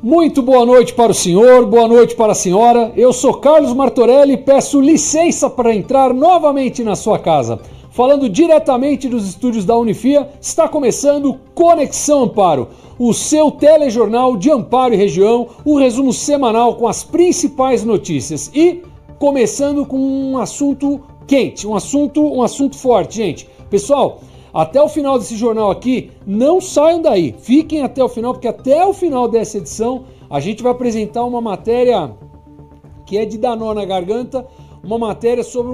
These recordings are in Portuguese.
Muito boa noite para o senhor, boa noite para a senhora. Eu sou Carlos Martorelli e peço licença para entrar novamente na sua casa. Falando diretamente dos estúdios da Unifia, está começando Conexão Amparo, o seu telejornal de Amparo e região, o resumo semanal com as principais notícias. E começando com um assunto quente, um assunto forte, gente. Pessoal, até o final desse jornal aqui, não saiam daí, fiquem até o final, porque até o final dessa edição a gente vai apresentar uma matéria que é de dar nó na garganta, uma matéria sobre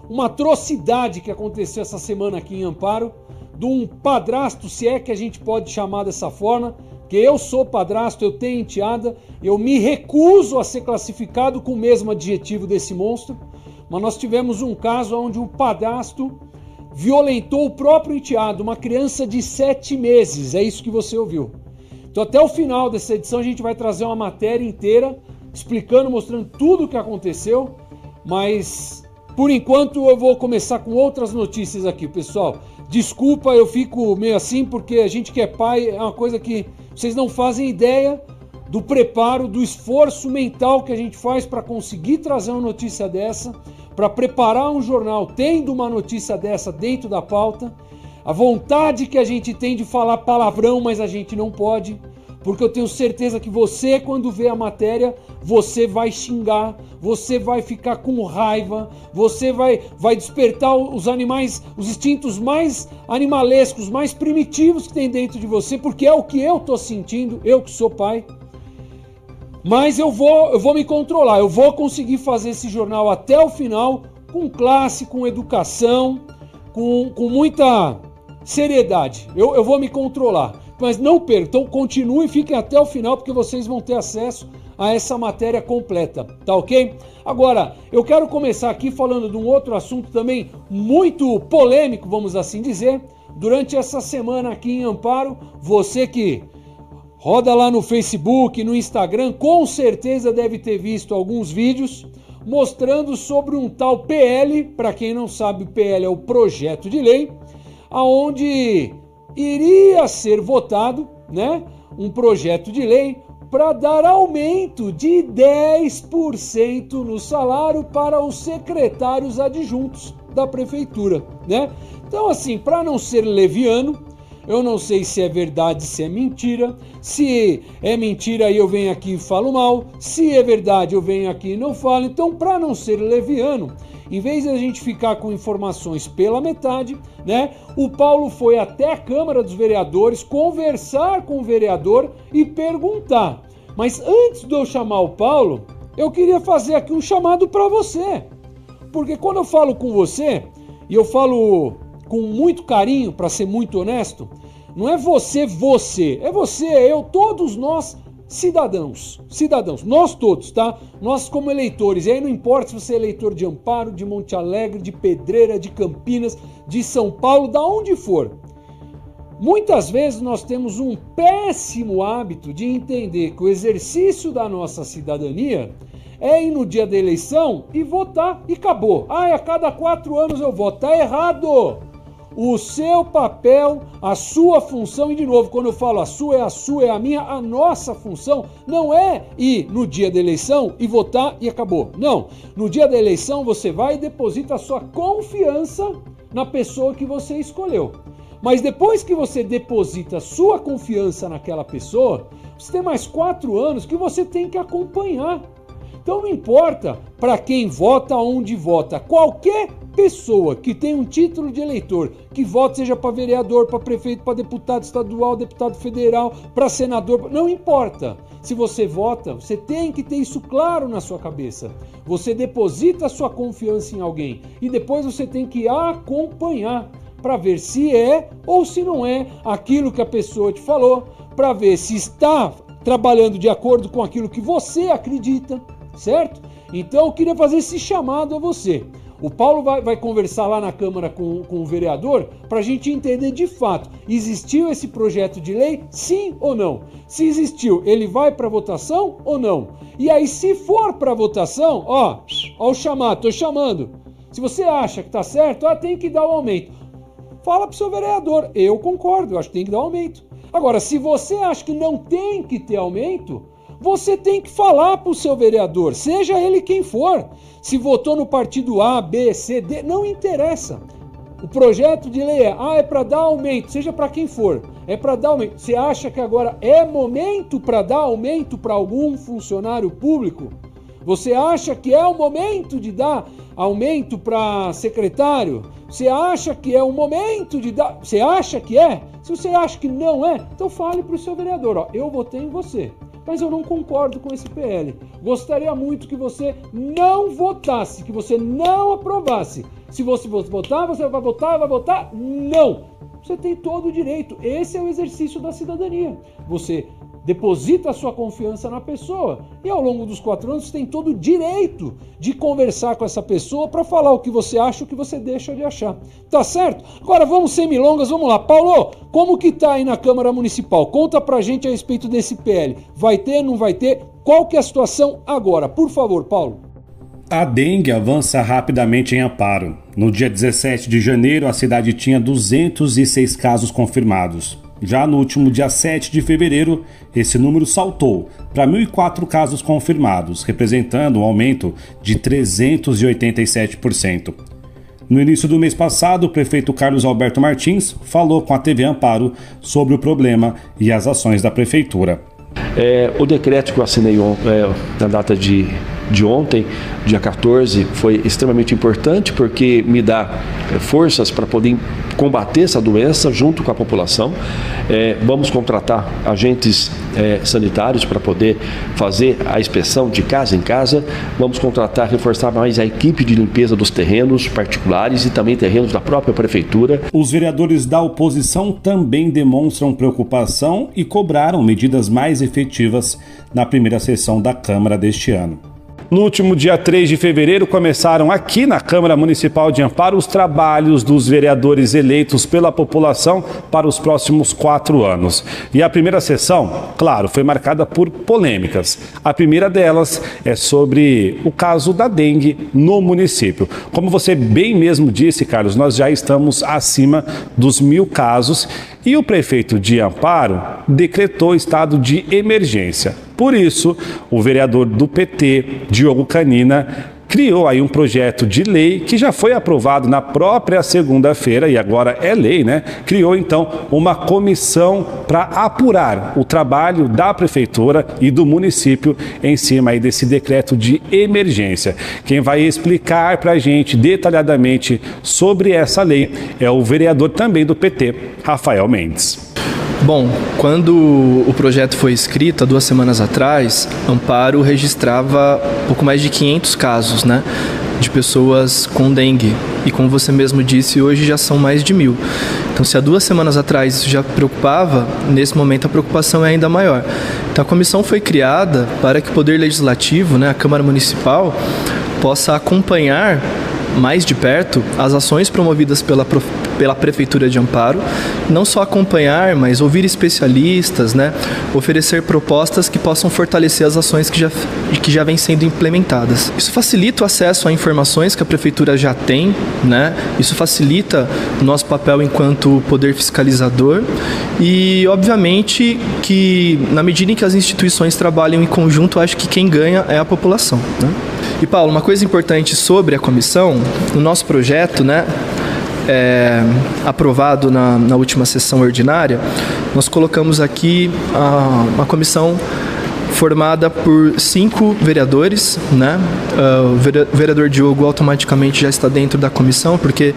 uma atrocidade que aconteceu essa semana aqui em Amparo, de um padrasto, se é que a gente pode chamar dessa forma, que eu sou padrasto, eu tenho enteada, eu me recuso a ser classificado com o mesmo adjetivo desse monstro, mas nós tivemos um caso onde um padrasto violentou o próprio enteado, uma criança de 7 meses, é isso que você ouviu. Então até o final dessa edição a gente vai trazer uma matéria inteira, explicando, mostrando tudo o que aconteceu, mas por enquanto eu vou começar com outras notícias aqui, pessoal. Desculpa, eu fico meio assim, porque a gente que é pai é uma coisa que vocês não fazem ideia do preparo, do esforço mental que a gente faz para conseguir trazer uma notícia dessa, para preparar um jornal tendo uma notícia dessa dentro da pauta, a vontade que a gente tem de falar palavrão, mas a gente não pode, porque eu tenho certeza que você, quando vê a matéria, você vai xingar, você vai ficar com raiva, você vai despertar os animais, os instintos mais animalescos, mais primitivos que tem dentro de você, porque é o que eu estou sentindo, eu que sou pai. Mas eu vou me controlar, eu vou conseguir fazer esse jornal até o final, com classe, com educação, com muita seriedade. Eu vou me controlar, mas não percam, então continue e fiquem até o final, porque vocês vão ter acesso a essa matéria completa, tá ok? Agora, eu quero começar aqui falando de um outro assunto também muito polêmico, vamos assim dizer. Durante essa semana aqui em Amparo, você que roda lá no Facebook, no Instagram, com certeza deve ter visto alguns vídeos mostrando sobre um tal PL, para quem não sabe, o PL é o projeto de lei, aonde iria ser votado, né, um projeto de lei para dar aumento de 10% no salário para os secretários adjuntos da prefeitura, né? Então assim, para não ser leviano, eu não sei se é verdade, se é mentira. Se é mentira, aí eu venho aqui e falo mal. Se é verdade, eu venho aqui e não falo. Então, para não ser leviano, em vez de a gente ficar com informações pela metade, né? O Paulo foi até a Câmara dos Vereadores conversar com o vereador e perguntar. Mas antes de eu chamar o Paulo, eu queria fazer aqui um chamado para você. Porque quando eu falo com você, e eu falo com muito carinho, para ser muito honesto, não é você, é você, eu, todos nós cidadãos, nós todos, tá? Nós como eleitores, e aí não importa se você é eleitor de Amparo, de Monte Alegre, de Pedreira, de Campinas, de São Paulo, da onde for. Muitas vezes nós temos um péssimo hábito de entender que o exercício da nossa cidadania é ir no dia da eleição e votar e acabou. A cada 4 anos eu voto. Tá errado! O seu papel, a sua função, e de novo, quando eu falo a sua, é a minha, a nossa função não é ir no dia da eleição e votar e acabou. Não, no dia da eleição você vai e deposita a sua confiança na pessoa que você escolheu. Mas depois que você deposita a sua confiança naquela pessoa, você tem mais 4 anos que você tem que acompanhar. Então não importa para quem vota, onde vota, qualquer pessoa que tem um título de eleitor, que vota seja para vereador, para prefeito, para deputado estadual, deputado federal, para senador, não importa. Se você vota, você tem que ter isso claro na sua cabeça. Você deposita a sua confiança em alguém e depois você tem que acompanhar para ver se é ou se não é aquilo que a pessoa te falou, para ver se está trabalhando de acordo com aquilo que você acredita, certo? Então eu queria fazer esse chamado a você. O Paulo vai conversar lá na Câmara com o vereador para a gente entender de fato, existiu esse projeto de lei, sim ou não? Se existiu, ele vai para votação ou não? E aí, se for para votação, ó o chamado, tô chamando. Se você acha que tá certo, tem que dar o aumento. Fala pro seu vereador, eu concordo, eu acho que tem que dar aumento. Agora, se você acha que não tem que ter aumento, você tem que falar para o seu vereador, seja ele quem for. Se votou no partido A, B, C, D, não interessa. O projeto de lei é para dar aumento, seja para quem for, é para dar aumento. Você acha que agora é momento para dar aumento para algum funcionário público? Você acha que é o momento de dar aumento para secretário? Você acha que é o momento de dar... Você acha que é? Se você acha que não é, então fale para o seu vereador, ó, eu votei em você, mas eu não concordo com esse PL. Gostaria muito que você não votasse, que você não aprovasse. Se você votar, você vai votar? Não! Você tem todo o direito. Esse é o exercício da cidadania. Você deposita a sua confiança na pessoa e ao longo dos 4 anos você tem todo o direito de conversar com essa pessoa para falar o que você acha, o que você deixa de achar. Tá certo? Agora vamos sem milongas, vamos lá. Paulo, como que tá aí na Câmara Municipal? Conta pra gente a respeito desse PL. Vai ter, não vai ter? Qual que é a situação agora? Por favor, Paulo. A dengue avança rapidamente em Amparo. No dia 17 de janeiro, a cidade tinha 206 casos confirmados. Já no último dia 7 de fevereiro, esse número saltou para 1.004 casos confirmados, representando um aumento de 387%. No início do mês passado, o prefeito Carlos Alberto Martins falou com a TV Amparo sobre o problema e as ações da prefeitura. O decreto que eu assinei na data de ontem, dia 14, foi extremamente importante porque me dá forças para poder combater essa doença junto com a população. Vamos contratar agentes sanitários para poder fazer a inspeção de casa em casa. Vamos reforçar mais a equipe de limpeza dos terrenos particulares e também terrenos da própria prefeitura. Os vereadores da oposição também demonstram preocupação e cobraram medidas mais efetivas na primeira sessão da Câmara deste ano. No último dia 3 de fevereiro, começaram aqui na Câmara Municipal de Amparo os trabalhos dos vereadores eleitos pela população para os próximos 4 anos. E a primeira sessão, claro, foi marcada por polêmicas. A primeira delas é sobre o caso da dengue no município. Como você bem mesmo disse, Carlos, nós já estamos acima dos 1.000 casos e o prefeito de Amparo decretou estado de emergência. Por isso, o vereador do PT, Diogo Canina, criou aí um projeto de lei que já foi aprovado na própria segunda-feira e agora é lei, né? Criou então uma comissão para apurar o trabalho da prefeitura e do município em cima aí desse decreto de emergência. Quem vai explicar para a gente detalhadamente sobre essa lei é o vereador também do PT, Rafael Mendes. Bom, quando o projeto foi escrito, há 2 semanas atrás, Amparo registrava pouco mais de 500 casos, né, de pessoas com dengue. E como você mesmo disse, hoje já são mais de 1.000. Então, se há 2 semanas atrás isso já preocupava, nesse momento a preocupação é ainda maior. Então, a comissão foi criada para que o Poder Legislativo, né, a Câmara Municipal, possa acompanhar mais de perto as ações promovidas pela Prefeitura de Amparo, não só acompanhar, mas ouvir especialistas, né, oferecer propostas que possam fortalecer as ações que já vêm sendo implementadas. Isso facilita o acesso a informações que a Prefeitura já tem, né, isso facilita o nosso papel enquanto poder fiscalizador e, obviamente, que na medida em que as instituições trabalham em conjunto, acho que quem ganha é a população, né? E, Paulo, uma coisa importante sobre a comissão, o nosso projeto, né, aprovado na última sessão ordinária, nós colocamos aqui uma comissão formada por 5 vereadores, né? O vereador Diogo automaticamente já está dentro da comissão, porque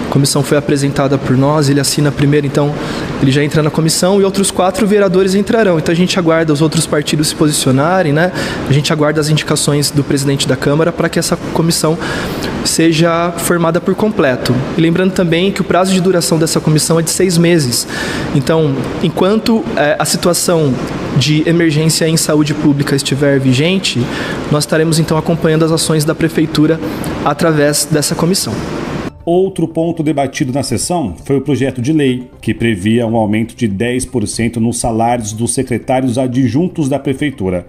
a comissão foi apresentada por nós, ele assina primeiro, então ele já entra na comissão e outros 4 vereadores entrarão. Então a gente aguarda os outros partidos se posicionarem, né? A gente aguarda as indicações do presidente da Câmara para que essa comissão seja formada por completo. E lembrando também que o prazo de duração dessa comissão é de 6 meses. Então, enquanto a situação de emergência em saúde pública estiver vigente, nós estaremos então acompanhando as ações da Prefeitura através dessa comissão. Outro ponto debatido na sessão foi o projeto de lei que previa um aumento de 10% nos salários dos secretários adjuntos da Prefeitura.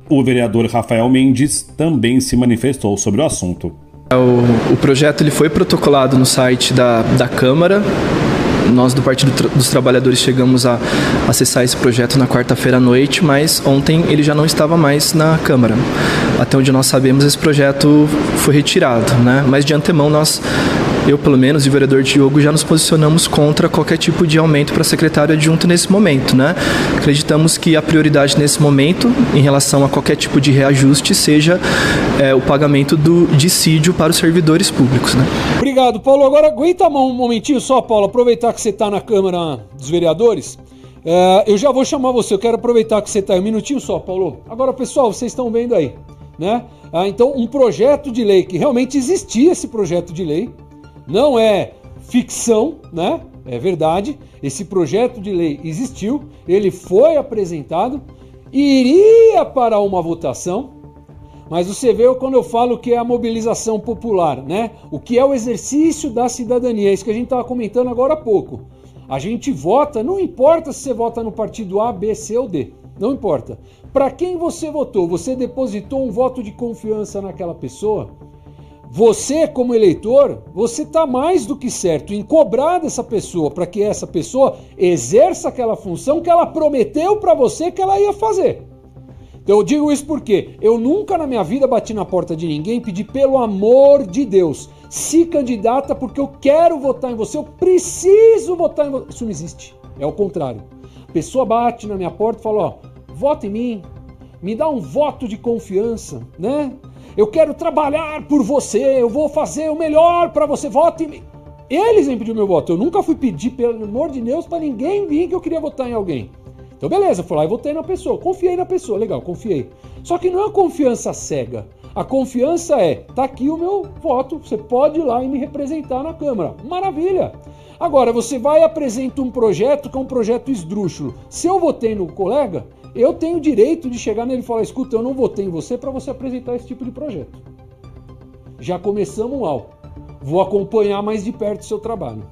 O vereador Rafael Mendes também se manifestou sobre o assunto. O projeto ele foi protocolado no site da Câmara Nós do Partido dos Trabalhadores chegamos a acessar esse projeto na quarta-feira à noite, mas ontem ele já não estava mais na Câmara. Até onde nós sabemos, esse projeto foi retirado, né? Mas de antemão eu pelo menos e o vereador Diogo já nos posicionamos contra qualquer tipo de aumento para secretário adjunto nesse momento, né? Acreditamos que a prioridade nesse momento, em relação a qualquer tipo de reajuste, seja o pagamento do dissídio para os servidores públicos, né? Obrigado, Paulo. Agora aguenta um momentinho só, Paulo, aproveitar que você está na Câmara dos Vereadores. Eu já vou chamar você, eu quero aproveitar que você está aí. Um minutinho só, Paulo. Agora, pessoal, vocês estão vendo aí, né? Então, um projeto de lei, que realmente existia esse projeto de lei, não é ficção, né? É verdade. Esse projeto de lei existiu, ele foi apresentado, iria para uma votação, mas você vê quando eu falo que é a mobilização popular, né? O que é o exercício da cidadania, é isso que a gente estava comentando agora há pouco. A gente vota, não importa se você vota no partido A, B, C ou D, não importa. Para quem você votou, você depositou um voto de confiança naquela pessoa? Você, como eleitor, você está mais do que certo em cobrar dessa pessoa para que essa pessoa exerça aquela função que ela prometeu para você que ela ia fazer. Então eu digo isso porque eu nunca na minha vida bati na porta de ninguém e pedi, pelo amor de Deus, se candidata porque eu quero votar em você, eu preciso votar em você. Isso não existe, é o contrário. A pessoa bate na minha porta e fala, vota em mim, me dá um voto de confiança, né? Eu quero trabalhar por você, eu vou fazer o melhor para você, vote em mim. Eles vêm pedir o meu voto, eu nunca fui pedir, pelo amor de Deus, para ninguém vir que eu queria votar em alguém. Então beleza, fui lá e votei na pessoa, confiei na pessoa, legal, confiei. Só que não é confiança cega, a confiança tá aqui o meu voto, você pode ir lá e me representar na Câmara, maravilha. Agora, você vai e apresenta um projeto que é um projeto esdrúxulo. Se eu votei no colega, eu tenho o direito de chegar nele e falar, escuta, eu não votei em você para você apresentar esse tipo de projeto. Já começamos mal. Vou acompanhar mais de perto o seu trabalho.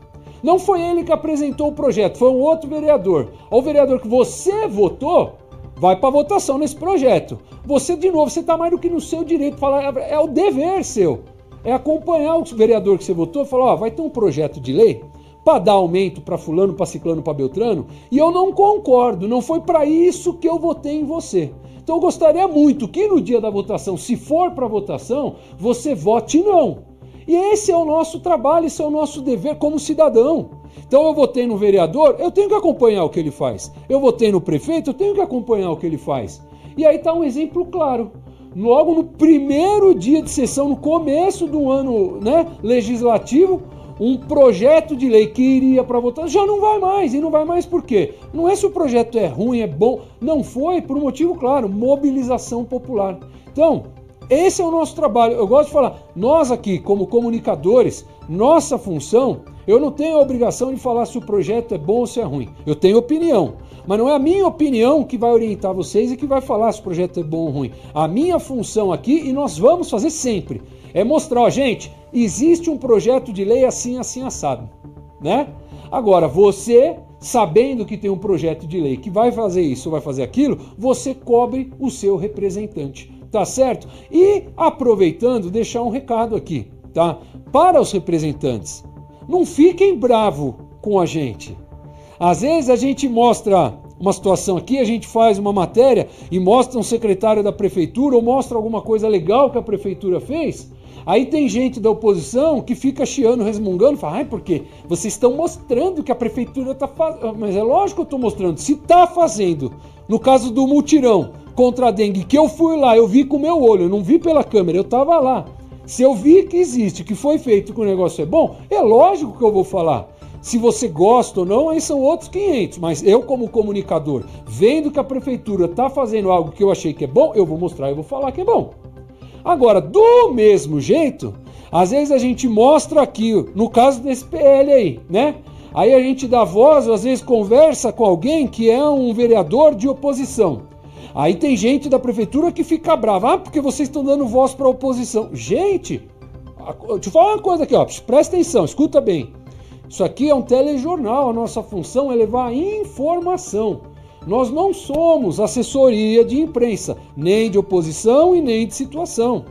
Não foi ele que apresentou o projeto, foi um outro vereador. O vereador que você votou, vai para votação nesse projeto. Você, de novo, você está mais do que no seu direito de falar, é o dever seu. É acompanhar o vereador que você votou e falar, vai ter um projeto de lei para dar aumento para fulano, para ciclano, para beltrano, e eu não concordo, não foi para isso que eu votei em você. Então eu gostaria muito que no dia da votação, se for para votação, você vote não. E esse é o nosso trabalho, esse é o nosso dever como cidadão. Então eu votei no vereador, eu tenho que acompanhar o que ele faz. Eu votei no prefeito, eu tenho que acompanhar o que ele faz. E aí está um exemplo claro. Logo no primeiro dia de sessão, no começo do ano, né, legislativo, um projeto de lei que iria para votação já não vai mais. E não vai mais por quê? Não é se o projeto é ruim, é bom. Não foi por um motivo claro, mobilização popular. Então, esse é o nosso trabalho. Eu gosto de falar, nós aqui como comunicadores, nossa função, eu não tenho a obrigação de falar se o projeto é bom ou se é ruim. Eu tenho opinião, mas não é a minha opinião que vai orientar vocês e que vai falar se o projeto é bom ou ruim. A minha função aqui, e nós vamos fazer sempre, é mostrar, gente, existe um projeto de lei assim, assim, assado, né? Agora, você, sabendo que tem um projeto de lei que vai fazer isso ou vai fazer aquilo, você cobre o seu representante, tá certo? E, aproveitando, deixar um recado aqui, tá? Para os representantes, não fiquem bravos com a gente. Às vezes a gente mostra uma situação aqui, a gente faz uma matéria e mostra um secretário da prefeitura ou mostra alguma coisa legal que a prefeitura fez. Aí tem gente da oposição que fica chiando, resmungando, fala, porque vocês estão mostrando que a prefeitura está fazendo. Mas é lógico que eu estou mostrando. Se está fazendo, no caso do mutirão contra a dengue, que eu fui lá, eu vi com o meu olho, eu não vi pela câmera, eu estava lá. Se eu vi que existe, que foi feito, que o negócio é bom, é lógico que eu vou falar. Se você gosta ou não, aí são outros 500. Mas eu, como comunicador, vendo que a prefeitura está fazendo algo que eu achei que é bom, eu vou mostrar, eu vou falar que é bom. Agora, do mesmo jeito, às vezes a gente mostra aqui, no caso desse PL aí, né? Aí a gente dá voz, às vezes conversa com alguém que é um vereador de oposição. Aí tem gente da prefeitura que fica brava, porque vocês estão dando voz para a oposição. Gente, deixa eu falar uma coisa aqui, presta atenção, escuta bem. Isso aqui é um telejornal, a nossa função é levar informação. Nós não somos assessoria de imprensa, nem de oposição e nem de situação.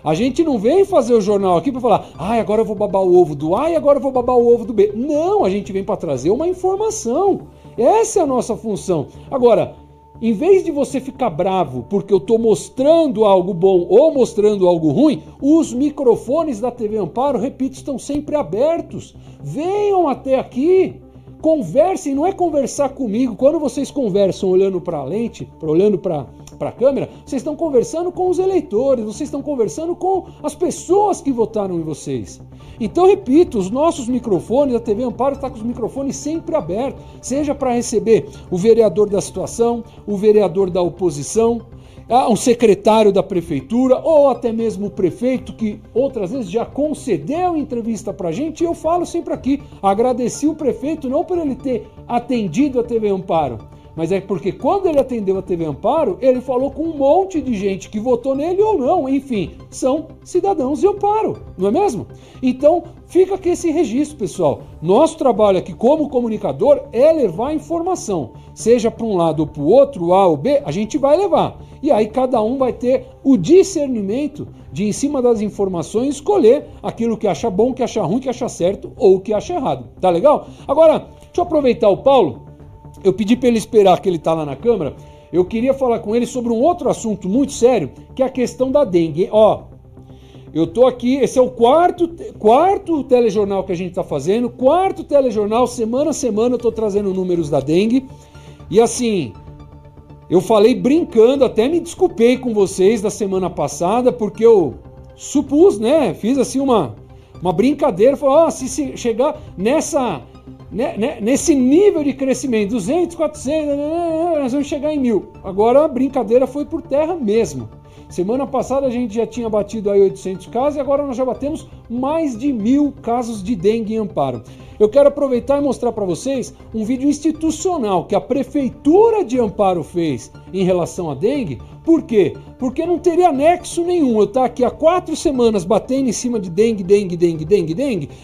A gente não vem fazer o jornal aqui para falar, agora eu vou babar o ovo do A e agora eu vou babar o ovo do B. Não, a gente vem para trazer uma informação. Essa é a nossa função. Agora, em vez de você ficar bravo porque eu estou mostrando algo bom ou mostrando algo ruim, os microfones da TV Amparo, repito, estão sempre abertos. Venham até aqui. Conversem, não é conversar comigo. Quando vocês conversam olhando para a lente, olhando para a câmera, vocês estão conversando com os eleitores, vocês estão conversando com as pessoas que votaram em vocês. Então, repito, os nossos microfones, a TV Amparo está com os microfones sempre abertos, seja para receber o vereador da situação, o vereador da oposição, um secretário da prefeitura ou até mesmo o prefeito, que outras vezes já concedeu entrevista pra gente, e eu falo sempre aqui, agradeci o prefeito não por ele ter atendido a TV Amparo, mas é porque quando ele atendeu a TV Amparo, ele falou com um monte de gente que votou nele ou não, enfim, são cidadãos de Amparo, não é mesmo? Então, fica aqui esse registro, pessoal. Nosso trabalho aqui como comunicador é levar informação, seja para um lado ou para o outro, A ou B, a gente vai levar. E aí cada um vai ter o discernimento de, em cima das informações, escolher aquilo que acha bom, que acha ruim, que acha certo ou que acha errado. Tá legal? Agora, deixa eu aproveitar o Paulo. Eu pedi para ele esperar que ele tá lá na câmera. Eu queria falar com ele sobre um outro assunto muito sério, que é a questão da dengue. Eu tô aqui, esse é o quarto telejornal que a gente tá fazendo, quarto telejornal, semana a semana eu tô trazendo números da dengue. E assim, eu falei brincando, até me desculpei com vocês da semana passada, porque eu supus, né, fiz assim uma brincadeira, falei, se chegar nesse nível de crescimento, 200, 400, nós vamos chegar em 1000. Agora a brincadeira foi por terra mesmo. Semana passada a gente já tinha batido aí 800 casos e agora nós já batemos mais de 1000 casos de dengue em Amparo. Eu quero aproveitar e mostrar para vocês um vídeo institucional que a Prefeitura de Amparo fez em relação à dengue. Por quê? Porque não teria nexo nenhum eu estar aqui há 4 semanas batendo em cima de dengue,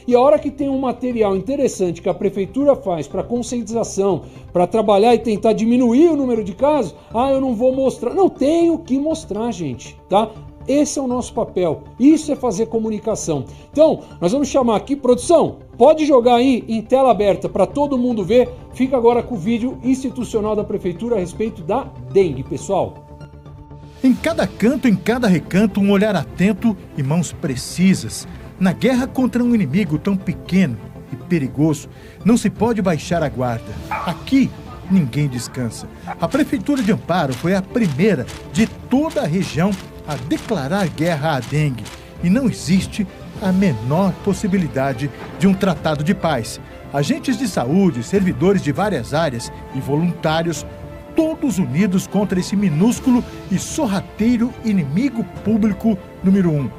e a hora que tem um material interessante que a Prefeitura faz para conscientização, para trabalhar e tentar diminuir o número de casos, eu não vou mostrar. Não tenho que mostrar, gente, tá? Esse é o nosso papel, isso é fazer comunicação. Então, nós vamos chamar aqui, produção, pode jogar aí em tela aberta para todo mundo ver. Fica agora com o vídeo institucional da Prefeitura a respeito da dengue, pessoal. Em cada canto, em cada recanto, um olhar atento e mãos precisas. Na guerra contra um inimigo tão pequeno e perigoso, não se pode baixar a guarda. Aqui, ninguém descansa. A Prefeitura de Amparo foi a primeira de toda a região a declarar guerra à dengue. E não existe a menor possibilidade de um tratado de paz. Agentes de saúde, servidores de várias áreas e voluntários, todos unidos contra esse minúsculo e sorrateiro inimigo público número 1.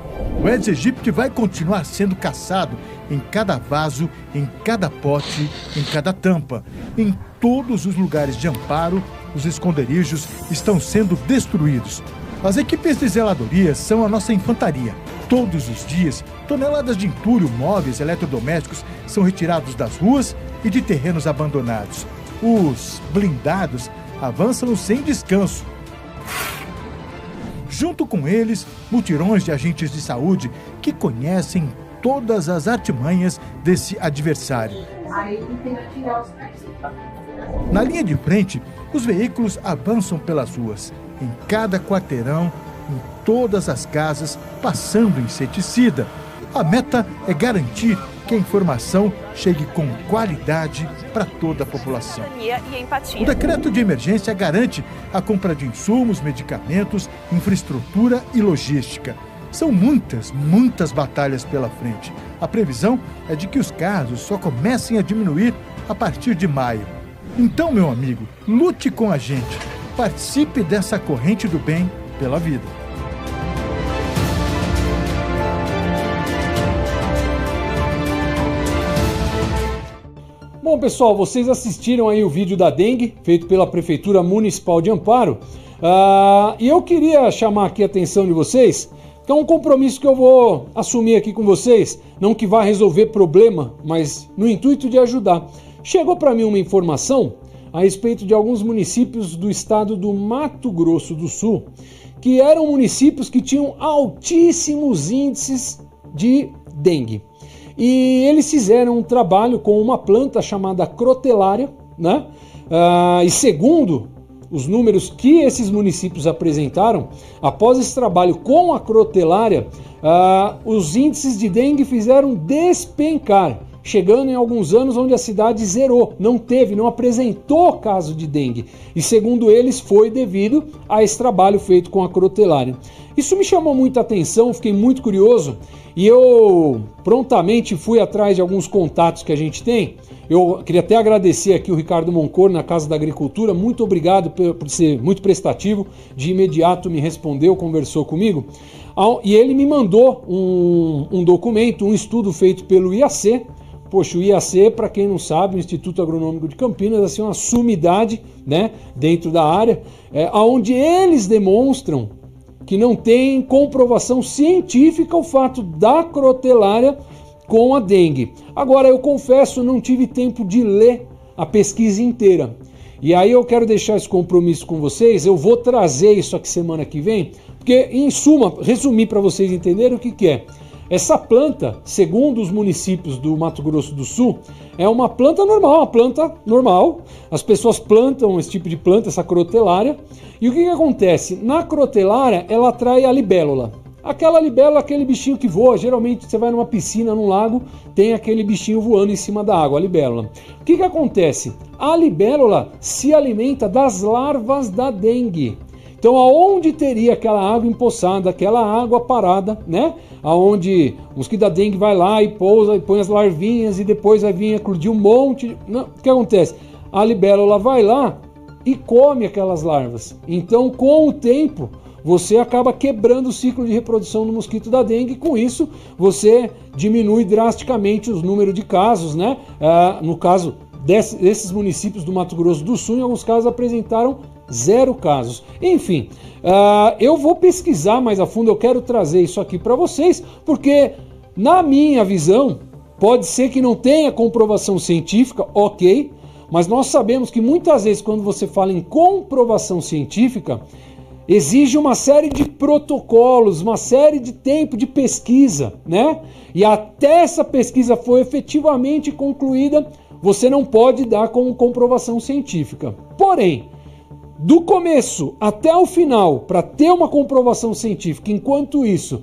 O Aedes aegypti vai continuar sendo caçado em cada vaso, em cada pote, em cada tampa. Em todos os lugares de Amparo, os esconderijos estão sendo destruídos. As equipes de zeladoria são a nossa infantaria. Todos os dias, toneladas de entulho, móveis, eletrodomésticos são retirados das ruas e de terrenos abandonados. Os blindados avançam sem descanso. Junto com eles, mutirões de agentes de saúde que conhecem todas as artimanhas desse adversário. Na linha de frente, os veículos avançam pelas ruas, em cada quarteirão, em todas as casas, passando inseticida. A meta é garantir que a informação chegue com qualidade para toda a população. O decreto de emergência garante a compra de insumos, medicamentos, infraestrutura e logística. São muitas batalhas pela frente. A previsão é de que os casos só comecem a diminuir a partir de maio. Então, meu amigo, lute com a gente. Participe dessa corrente do bem pela vida. Bom, pessoal, vocês assistiram aí o vídeo da dengue, feito pela Prefeitura Municipal de Amparo. E eu queria chamar aqui a atenção de vocês, que é um compromisso que eu vou assumir aqui com vocês, não que vá resolver problema, mas no intuito de ajudar. Chegou para mim uma informação a respeito de alguns municípios do estado do Mato Grosso do Sul que eram municípios que tinham altíssimos índices de dengue. E eles fizeram um trabalho com uma planta chamada crotelária, né? E segundo os números que esses municípios apresentaram, após esse trabalho com a crotelária, os índices de dengue fizeram despencar, chegando em alguns anos onde a cidade zerou, não apresentou caso de dengue. E segundo eles, foi devido a esse trabalho feito com a crotelária. Isso me chamou muita atenção, fiquei muito curioso e eu prontamente fui atrás de alguns contatos que a gente tem. Eu queria até agradecer aqui o Ricardo Moncor, na Casa da Agricultura, muito obrigado por ser muito prestativo, de imediato me respondeu, conversou comigo, e ele me mandou um documento, um estudo feito pelo IAC. Poxa, o IAC, para quem não sabe, o Instituto Agronômico de Campinas, assim, uma sumidade, né, dentro da área, onde eles demonstram que não tem comprovação científica o fato da crotelária com a dengue. Agora, eu confesso, não tive tempo de ler a pesquisa inteira. E aí eu quero deixar esse compromisso com vocês, eu vou trazer isso aqui semana que vem, porque, em suma, resumir para vocês entenderem o que é. Essa planta, segundo os municípios do Mato Grosso do Sul, é uma planta normal. As pessoas plantam esse tipo de planta, essa crotelária. E o que acontece? Na crotelária, ela atrai a libélula. Aquela libélula, aquele bichinho que voa. Geralmente você vai numa piscina, num lago, tem aquele bichinho voando em cima da água, a libélula. O que acontece? A libélula se alimenta das larvas da dengue. Então, aonde teria aquela água empoçada, aquela água parada, né? Aonde o mosquito da dengue vai lá e pousa e põe as larvinhas e depois vai vir eclodir um monte. Não, o que acontece? A libélula vai lá e come aquelas larvas. Então, com o tempo, você acaba quebrando o ciclo de reprodução do mosquito da dengue. E com isso, você diminui drasticamente os números de casos, né? No caso desses municípios do Mato Grosso do Sul, em alguns casos apresentaram 0 casos. Enfim, eu vou pesquisar mais a fundo, eu quero trazer isso aqui para vocês, porque na minha visão, pode ser que não tenha comprovação científica, ok, mas nós sabemos que muitas vezes quando você fala em comprovação científica, exige uma série de protocolos, uma série de tempo de pesquisa, né? E até essa pesquisa foi efetivamente concluída, você não pode dar como comprovação científica. Porém, do começo até o final, para ter uma comprovação científica, enquanto isso,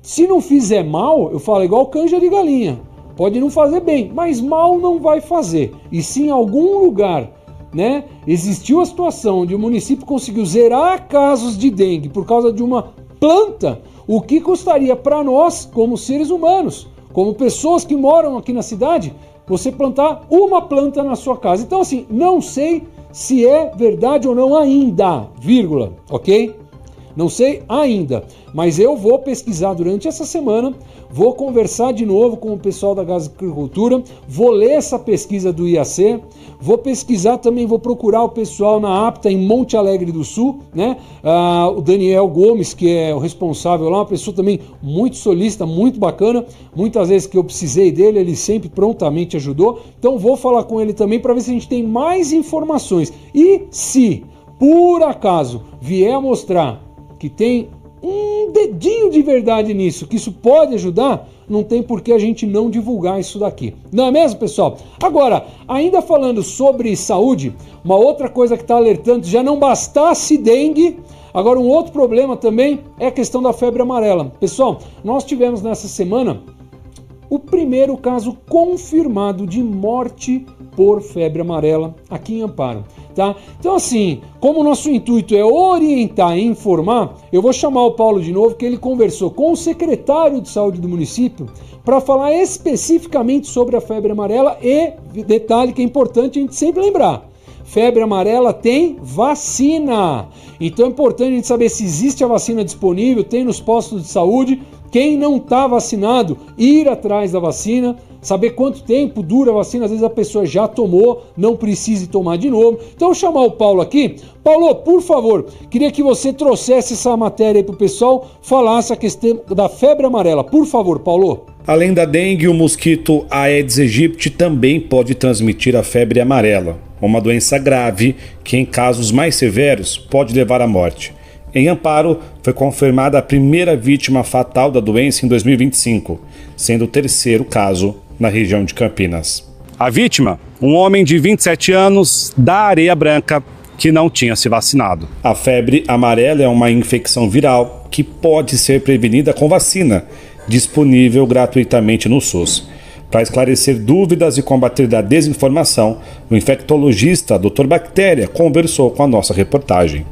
se não fizer mal, eu falo igual canja de galinha, pode não fazer bem, mas mal não vai fazer. E se em algum lugar, né, existiu a situação onde o município conseguiu zerar casos de dengue por causa de uma planta, o que custaria para nós, como seres humanos, como pessoas que moram aqui na cidade, você plantar uma planta na sua casa. Então, assim, não sei se é verdade ou não ainda, vírgula, ok? Não sei ainda, mas eu vou pesquisar durante essa semana, vou conversar de novo com o pessoal da Agricultura, vou ler essa pesquisa do IAC, vou pesquisar também, vou procurar o pessoal na APTA em Monte Alegre do Sul, né? O Daniel Gomes, que é o responsável lá, uma pessoa também muito solícita, muito bacana, muitas vezes que eu precisei dele, ele sempre prontamente ajudou, então vou falar com ele também para ver se a gente tem mais informações. E se, por acaso, vier a mostrar que tem um dedinho de verdade nisso, que isso pode ajudar, não tem por que a gente não divulgar isso daqui. Não é mesmo, pessoal? Agora, ainda falando sobre saúde, uma outra coisa que está alertando, já não bastasse dengue, agora um outro problema também é a questão da febre amarela. Pessoal, nós tivemos nessa semana o primeiro caso confirmado de morte por febre amarela aqui em Amparo, tá? Então, assim, como o nosso intuito é orientar e informar, eu vou chamar o Paulo de novo, que ele conversou com o secretário de saúde do município para falar especificamente sobre a febre amarela e, detalhe que é importante a gente sempre lembrar, febre amarela tem vacina, então é importante a gente saber se existe a vacina disponível, tem nos postos de saúde. Quem não está vacinado, ir atrás da vacina, saber quanto tempo dura a vacina, às vezes a pessoa já tomou, não precise tomar de novo. Então, eu vou chamar o Paulo aqui. Paulo, por favor, queria que você trouxesse essa matéria aí para o pessoal, falasse a questão da febre amarela. Por favor, Paulo. Além da dengue, o mosquito Aedes aegypti também pode transmitir a febre amarela, uma doença grave que, em casos mais severos, pode levar à morte. Em Amparo, foi confirmada a primeira vítima fatal da doença em 2025, sendo o terceiro caso na região de Campinas. A vítima, um homem de 27 anos da Areia Branca, que não tinha se vacinado. A febre amarela é uma infecção viral que pode ser prevenida com vacina, disponível gratuitamente no SUS. Para esclarecer dúvidas e combater a desinformação, o infectologista Dr. Bactéria conversou com a nossa reportagem.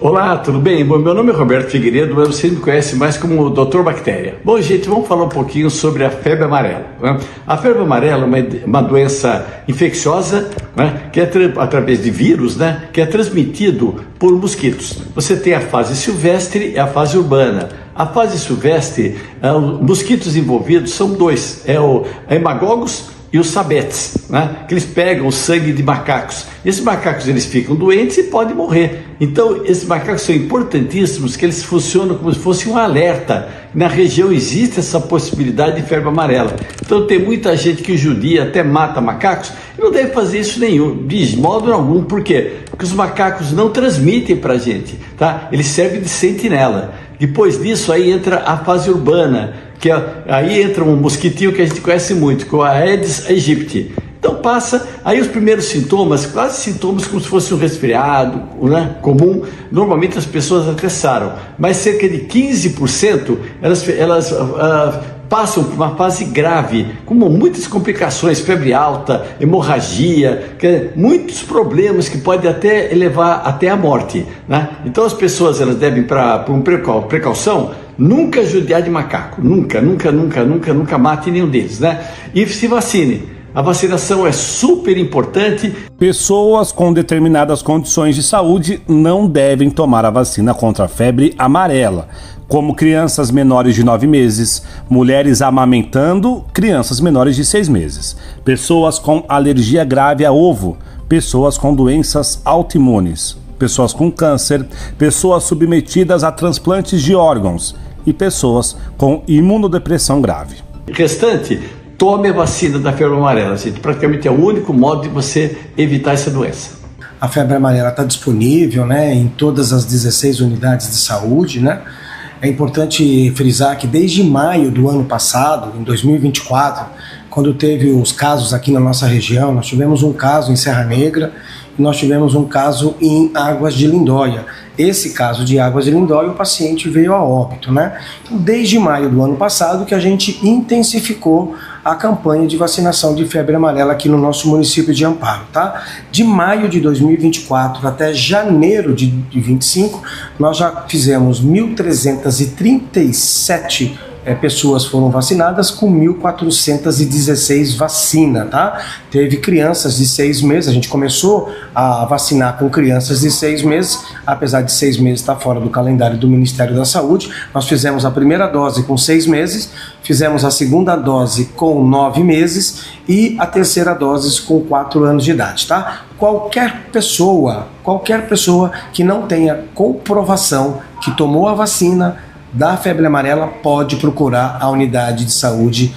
Olá, tudo bem? Bom, meu nome é Roberto Figueiredo, mas você me conhece mais como o Dr. Bactéria. Bom, gente, vamos falar um pouquinho sobre a febre amarela, né? A febre amarela é uma doença infecciosa, né? Que é através de vírus, né? Que é transmitido por mosquitos. Você tem a fase silvestre e a fase urbana. A fase silvestre, os mosquitos envolvidos são dois, o hemagogos e os sabetes, né? Que eles pegam o sangue de macacos. Esses macacos eles ficam doentes e podem morrer. Então esses macacos são importantíssimos, que eles funcionam como se fosse um alerta. Na região existe essa possibilidade de febre amarela. Então tem muita gente que judia, até mata macacos, e não deve fazer isso nenhum, de modo algum. Por quê? Porque os macacos não transmitem para a gente, tá? Eles servem de sentinela. Depois disso aí entra a fase urbana, que aí entra um mosquitinho que a gente conhece muito, que é o Aedes aegypti. Então passa, aí os primeiros sintomas, quase sintomas como se fosse um resfriado, né, comum, normalmente as pessoas até saram, mas cerca de 15% elas passam por uma fase grave, com muitas complicações, febre alta, hemorragia, muitos problemas que podem até levar até a morte, né? Então as pessoas elas devem, por uma precaução, nunca judiar de macaco, nunca mate nenhum deles, né? E se vacine. A vacinação é super importante. Pessoas com determinadas condições de saúde não devem tomar a vacina contra a febre amarela, como crianças menores de 9 meses, mulheres amamentando, crianças menores de 6 meses, pessoas com alergia grave a ovo, pessoas com doenças autoimunes, pessoas com câncer, pessoas submetidas a transplantes de órgãos e pessoas com imunodepressão grave. Restante, tome a vacina da febre amarela, gente. Praticamente é o único modo de você evitar essa doença. A febre amarela está disponível, né, em todas as 16 unidades de saúde, né? É importante frisar que desde maio do ano passado, em 2024, quando teve os casos aqui na nossa região, nós tivemos um caso em Serra Negra e nós tivemos um caso em Águas de Lindóia. Esse caso de Águas de Lindóia, o paciente veio a óbito, né? Então, desde maio do ano passado que a gente intensificou a campanha de vacinação de febre amarela aqui no nosso município de Amparo, tá? De maio de 2024 até janeiro de 2025, nós já fizemos 1.337 pessoas foram vacinadas com 1.416 vacinas, tá? Teve crianças de 6 meses, a gente começou a vacinar com crianças de 6 meses, apesar de 6 meses estar fora do calendário do Ministério da Saúde. Nós fizemos a primeira dose com 6 meses, fizemos a segunda dose com 9 meses e a terceira dose com 4 anos de idade, tá? Qualquer pessoa que não tenha comprovação que tomou a vacina da febre amarela pode procurar a unidade de saúde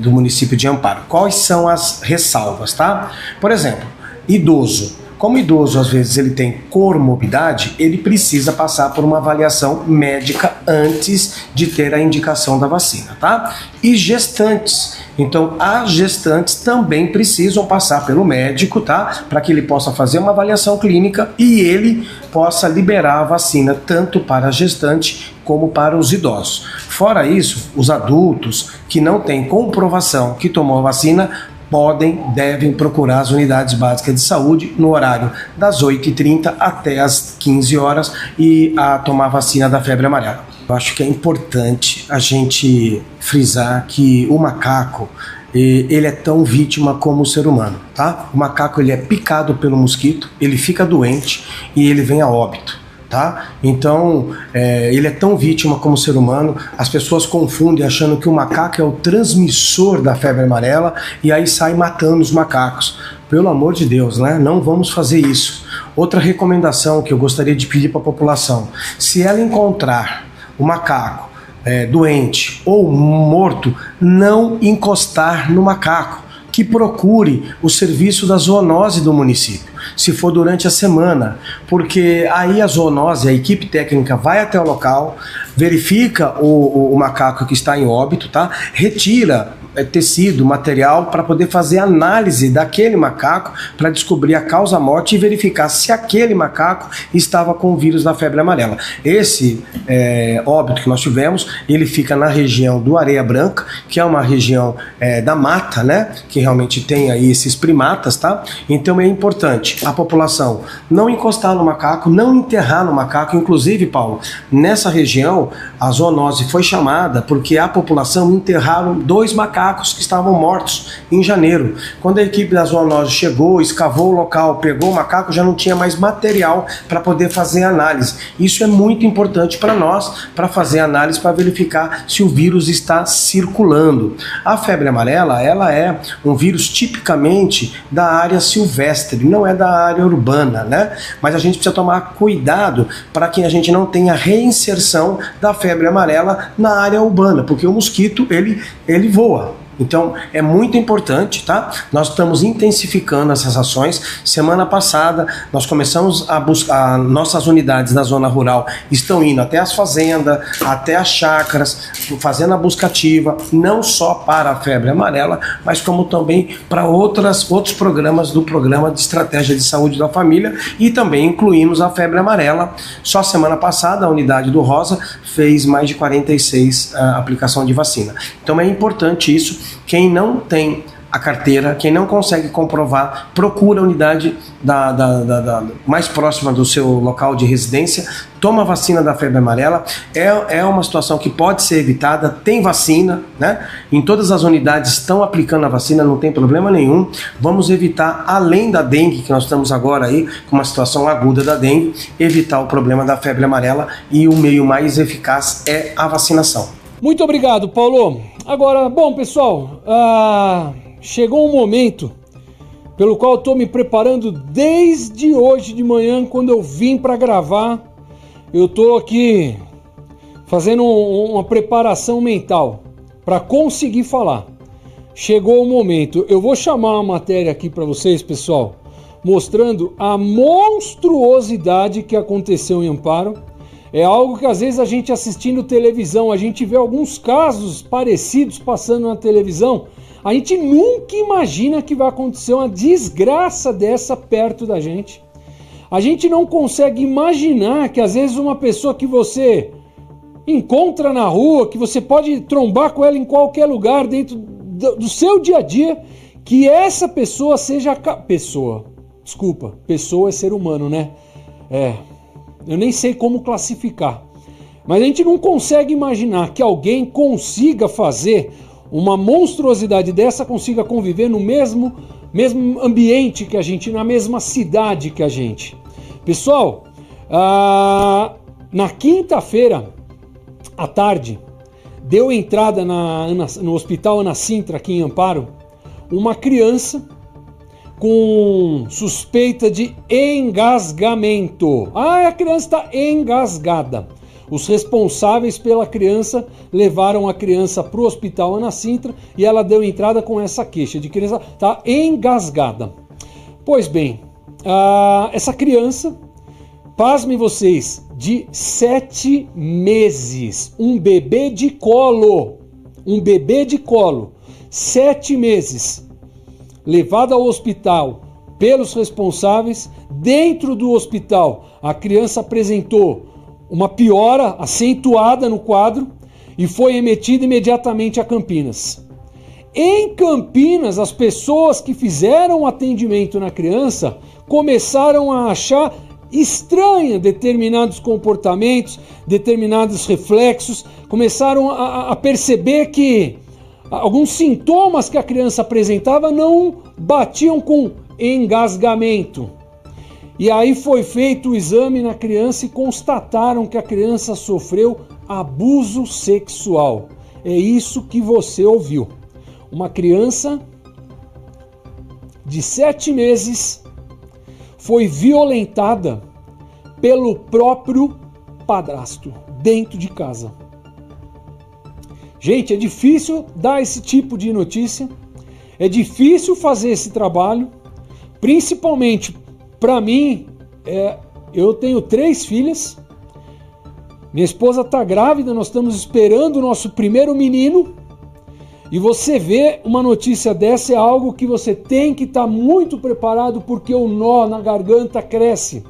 do município de Amparo. Quais são as ressalvas, tá? Por exemplo, idoso. Como idoso, às vezes, ele tem comorbidade, ele precisa passar por uma avaliação médica antes de ter a indicação da vacina, tá? E gestantes. Então, as gestantes também precisam passar pelo médico, tá? Para que ele possa fazer uma avaliação clínica e ele possa liberar a vacina tanto para a gestante como para os idosos. Fora isso, os adultos que não têm comprovação que tomou a vacina devem procurar as unidades básicas de saúde no horário das 8h30 até as 15 horas e a tomar a vacina da febre amarela. Eu acho que é importante a gente frisar que o macaco, ele é tão vítima como o ser humano, tá? O macaco, ele é picado pelo mosquito, ele fica doente e ele vem a óbito. Tá? Então, ele é tão vítima como o ser humano. As pessoas confundem achando que o macaco é o transmissor da febre amarela e aí sai matando os macacos. Pelo amor de Deus, né? Não vamos fazer isso. Outra recomendação que eu gostaria de pedir para a população: se ela encontrar o macaco doente ou morto, não encostar no macaco, que procure o serviço da zoonose do município. se for durante a semana, porque aí a zoonose, a equipe técnica vai até o local, verifica o macaco que está em óbito, tá? Retira tecido, material, para poder fazer análise daquele macaco para descobrir a causa-morte e verificar se aquele macaco estava com o vírus da febre amarela. Esse óbito que nós tivemos, ele fica na região do Areia Branca, que é uma região da mata, né, que realmente tem aí esses primatas, tá? Então é importante a população não encostar no macaco, não enterrar no macaco. Inclusive, Paulo, nessa região a zoonose foi chamada porque a população enterraram 2 macacos que estavam mortos em janeiro. Quando a equipe da zoonose chegou, escavou o local, pegou o macaco, já não tinha mais material para poder fazer análise. Isso é muito importante para nós, para fazer análise, para verificar se o vírus está circulando. A febre amarela, ela é um vírus tipicamente da área silvestre, não é da área urbana, né? Mas a gente precisa tomar cuidado para que a gente não tenha reinserção da febre amarela na área urbana, porque o mosquito, ele voa. Então é muito importante, tá? Nós estamos intensificando essas ações. Semana passada nós começamos a buscar, nossas unidades da zona rural estão indo até as fazendas, até as chácaras, fazendo a busca ativa, não só para a febre amarela, mas como também para outros programas do Programa de Estratégia de Saúde da Família, e também incluímos a febre amarela. Só semana passada a unidade do Rosa fez mais de 46 aplicação de vacina. Então é importante isso. Quem não tem a carteira, quem não consegue comprovar, procura a unidade mais próxima do seu local de residência, toma a vacina da febre amarela. É uma situação que pode ser evitada, tem vacina, né? Em todas as unidades estão aplicando a vacina, não tem problema nenhum. Vamos evitar, além da dengue, que nós estamos agora aí com uma situação aguda da dengue, evitar o problema da febre amarela, e o meio mais eficaz é a vacinação. Muito obrigado, Paulo. Agora, bom, pessoal, chegou um momento pelo qual eu estou me preparando desde hoje de manhã, quando eu vim para gravar. Eu estou aqui fazendo uma preparação mental para conseguir falar. Chegou o momento. Eu vou chamar uma matéria aqui para vocês, pessoal, mostrando a monstruosidade que aconteceu em Amparo. É algo que às vezes a gente assistindo televisão, a gente vê alguns casos parecidos passando na televisão, a gente nunca imagina que vai acontecer uma desgraça dessa perto da gente. A gente não consegue imaginar que às vezes uma pessoa que você encontra na rua, que você pode trombar com ela em qualquer lugar dentro do seu dia a dia, que essa pessoa seja pessoa é ser humano, né? Eu nem sei como classificar, mas a gente não consegue imaginar que alguém consiga fazer uma monstruosidade dessa, consiga conviver no mesmo ambiente que a gente, na mesma cidade que a gente. Pessoal, na quinta-feira à tarde, deu entrada no Hospital Ana Sintra, aqui em Amparo, uma criança com suspeita de engasgamento. A criança está engasgada. Os responsáveis pela criança levaram a criança para o Hospital Ana Sintra e ela deu entrada com essa queixa de criança está engasgada. Pois bem, essa criança, pasmem vocês, de 7 meses, um bebê de colo, 7 meses, levada ao hospital pelos responsáveis. Dentro do hospital, a criança apresentou uma piora acentuada no quadro e foi remetida imediatamente a Campinas. Em Campinas, as pessoas que fizeram o atendimento na criança começaram a achar estranha determinados comportamentos, determinados reflexos, começaram a perceber que alguns sintomas que a criança apresentava não batiam com engasgamento. E aí foi feito o exame na criança e constataram que a criança sofreu abuso sexual. É isso que você ouviu. Uma criança de 7 meses foi violentada pelo próprio padrasto dentro de casa. Gente, é difícil dar esse tipo de notícia, é difícil fazer esse trabalho, principalmente Para mim, eu tenho 3 filhas, minha esposa está grávida, nós estamos esperando o nosso primeiro menino, e você vê uma notícia dessa, é algo que você tem que estar muito preparado, porque o nó na garganta cresce,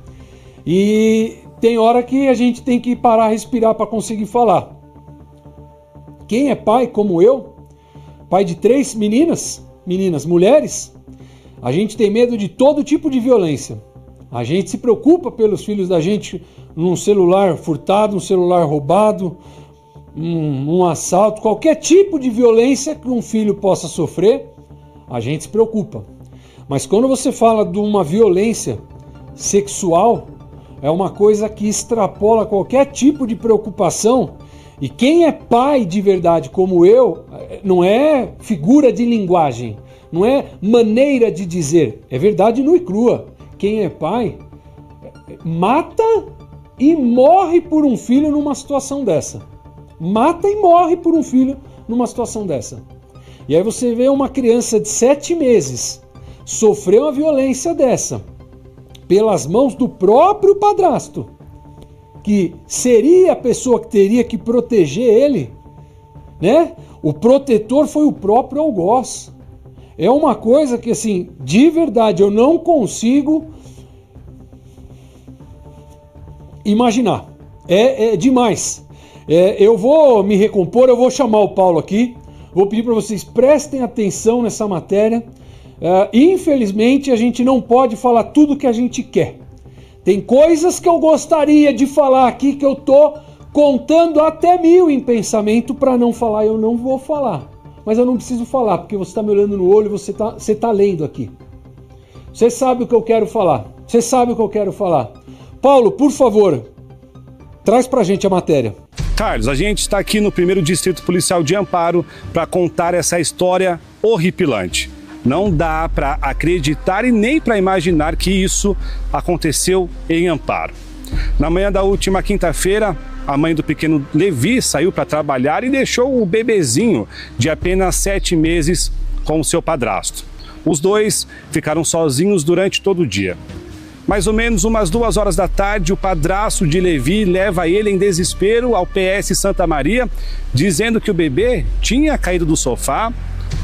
e tem hora que a gente tem que parar, respirar para conseguir falar. Quem é pai como eu, pai de 3 meninas, mulheres, a gente tem medo de todo tipo de violência. A gente se preocupa pelos filhos da gente num celular furtado, um celular roubado, um assalto, qualquer tipo de violência que um filho possa sofrer, a gente se preocupa. Mas quando você fala de uma violência sexual, é uma coisa que extrapola qualquer tipo de preocupação. E quem é pai de verdade como eu, não é figura de linguagem, não é maneira de dizer, é verdade nua e crua. Quem é pai mata e morre por um filho numa situação dessa. Mata e morre por um filho numa situação dessa. E aí você vê uma criança de 7 meses sofrer uma violência dessa pelas mãos do próprio padrasto, que seria a pessoa que teria que proteger ele, né? O protetor foi o próprio algoz. É uma coisa que, assim, de verdade, eu não consigo imaginar. É demais. Eu vou me recompor, eu vou chamar o Paulo aqui, vou pedir para vocês prestem atenção nessa matéria. Infelizmente, a gente não pode falar tudo que a gente quer. Tem coisas que eu gostaria de falar aqui que eu tô contando até 1000 em pensamento para não falar, eu não vou falar. Mas eu não preciso falar, porque você está me olhando no olho, você tá lendo aqui. Você sabe o que eu quero falar. Você sabe o que eu quero falar. Paulo, por favor, traz pra gente a matéria. Carlos, a gente está aqui no 1º Distrito Policial de Amparo para contar essa história horripilante. Não dá para acreditar e nem para imaginar que isso aconteceu em Amparo. Na manhã da última quinta-feira, a mãe do pequeno Levi saiu para trabalhar e deixou o bebezinho de apenas 7 meses com o seu padrasto. Os dois ficaram sozinhos durante todo o dia. Mais ou menos umas 2 horas da tarde, o padrasto de Levi leva ele em desespero ao PS Santa Maria, dizendo que o bebê tinha caído do sofá,